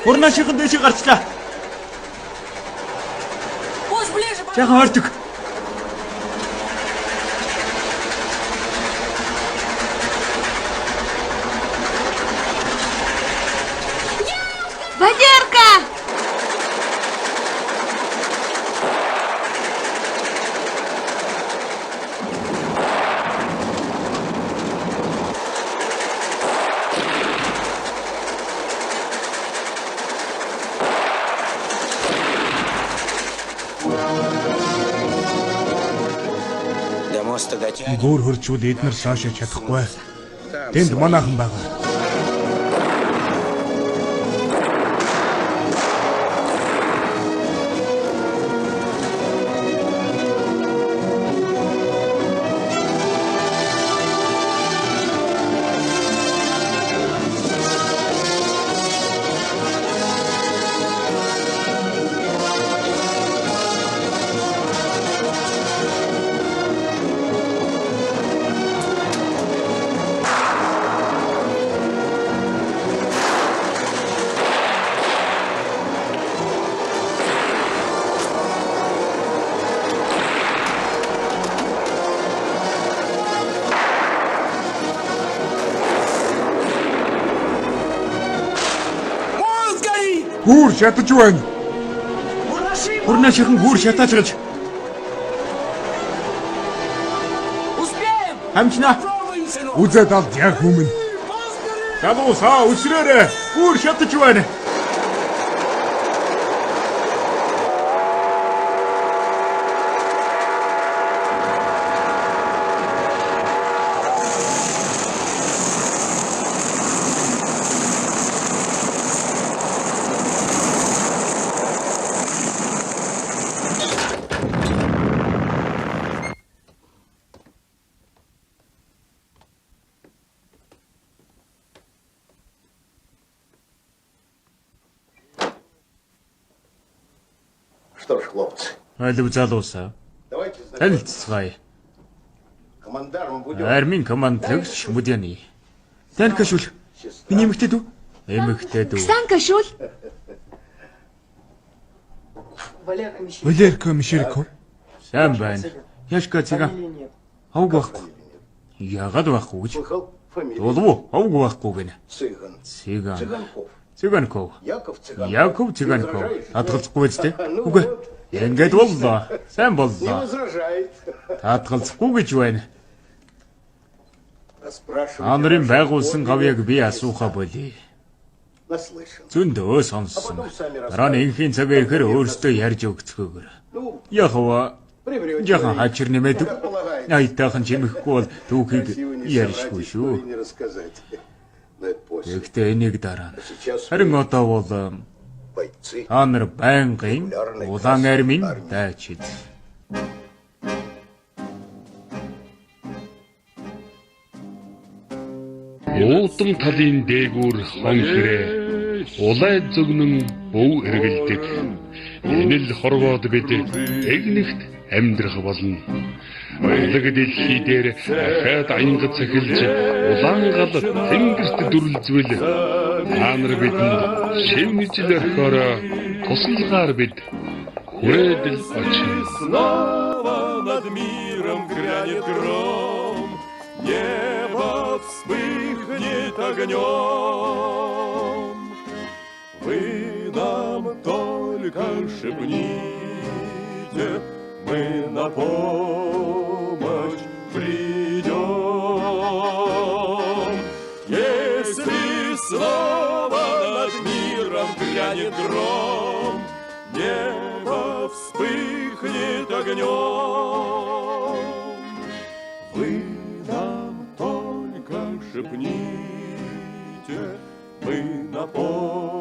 Хурнаашийн дэшиг гарчлаа. Жаахан ордог. Валерка! Гүүр хөрчүүд эднэр цаашаа чадахгүй. Тэнд манайхан байгаа. Гүүр шатаж байна. Хурнаашийн гүүр шатаж галж. Хамчна. Үзээд алд яг хүмүн. Залуу саа өсрөөрэ. Гүүр шатаж байна. Что ж, хлопцы, Алив залуусаа. давайте Танилцгаая. командарм будем... Армийн командлагч Мудяны. Танкашул. Миний эмэгтэй дүү? Эмэгтэй дүү. Санкашул. Валерка Мишерко. Сайн байна. Яшка цэга. Хавг байхгүй. Ягаад байхгүй гэж? Слыхал? Фамилия? Дулвуу хавг байхгүй гэнэ. Цыган. Цыган. Цыганков. Цыганков. Яков Цыганков. Яков Цыганков. Татгалзахгүй үстэй. Ну Үгүй. вот. Ингээд боллоо. Сайн Не боллоо. возражает. Татгалзахгүй гэж байна. Спрашивайте. Анрын байгуулсан гавьяг би асууха болий. Наслышан. Зөндөө сонссон. Дараа нь инхийн цагаа ихэр өөртөө ярьж өгцгөөгөр. Ну, Яхава приврете. яхан хачир нэмэдэг. Как полагается. Айтайхан чимэхгүй бол түүхийг Красиво не ярьшгүй соврать, шүү. истории не рассказать. Гэхдээ энийг дараа нь. Харин одоо бол та нар байнгын улаан армийн дайчид. Уудам талын дээгүүр хонхирээ улай зөгнөн бөв эргэлдэг. Энэ л хорвоод бид эгнэгт амьдрах болно. Улаг дэлхий дээр ахаад аянгад цахилж улаан гал тэнгэрт дүрлзвэл та нар бидэнд шивнэжл орхиороо тусалгаар бид хүрээдэл очив. Снова над миром грянет гром, небо вспыхнет огнем. Вы нам только шепните, мы на помощь придем. Если снова над миром грянет гром, небо вспыхнет огнем. Вы нам только шепните, мы на помощь